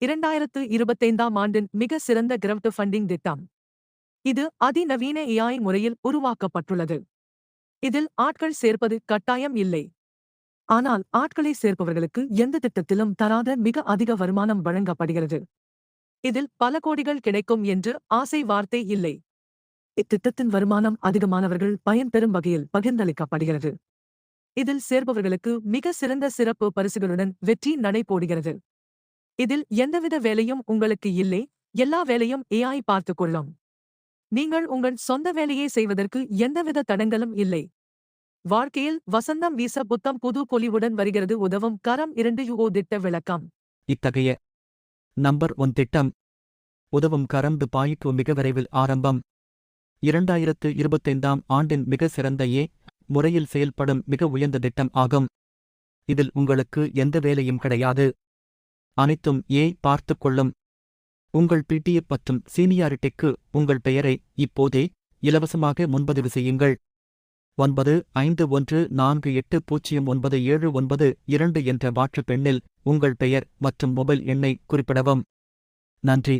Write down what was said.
2025ஆம் ஆண்டின் மிக சிறந்த கிரவுட் ஃபண்டிங் திட்டம். இது அதிநவீன AI முறையில் உருவாக்கப்பட்டுள்ளது. இதில் ஆட்கள் சேர்ப்பது கட்டாயம் இல்லை. ஆனால் ஆட்களை சேர்ப்பவர்களுக்கு எந்த திட்டத்திலும் தராத மிக அதிக வருமானம் வழங்கப்படுகிறது. இதில் பல கோடிகள் கிடைக்கும் என்று ஆசை வார்த்தை இல்லை. இத்திட்டத்தின் வருமானம் அதிகமானவர்கள் பயன்பெறும் வகையில் பகிர்ந்தளிக்கப்படுகிறது. இதில் சேர்பவர்களுக்கு மிக சிறந்த சிறப்பு பரிசுகளுடன் வெற்றி நடை போடுகிறது. இதில் எந்தவித வேலையும் உங்களுக்கு இல்லை, எல்லா வேலையும் AI பார்த்துக் கொள்ளும். நீங்கள் உங்கள் சொந்த வேலையை செய்வதற்கு எந்தவித தடங்களும் இல்லை. வாழ்க்கையில் வசந்தம் வீச புத்தம் புது பொலிவுடன் வருகிறது. உதவும் கரம் 2 UO திட்ட விளக்கம். இத்தகைய நம்பர் 1 திட்டம் உதவும் கரம் துபாய்க்கு மிக விரைவில் ஆரம்பம். 2025ஆம் ஆண்டின் மிக சிறந்த முறையில் செயல்படும் மிக உயர்ந்த திட்டம் ஆகும். இதில் உங்களுக்கு எந்த வேலையும் கிடையாது. அனைத்தும் பார்த்துக் கொள்ளும். உங்கள் PTF மற்றும் சீனியாரிட்டிக்கு உங்கள் பெயரை இப்போதே இலவசமாக முன்பதிவு செய்யுங்கள். 9514809792 என்ற வாட்ஸ்அப் எண்ணில் உங்கள் பெயர் மற்றும் மொபைல் எண்ணை குறிப்பிடவும். நன்றி.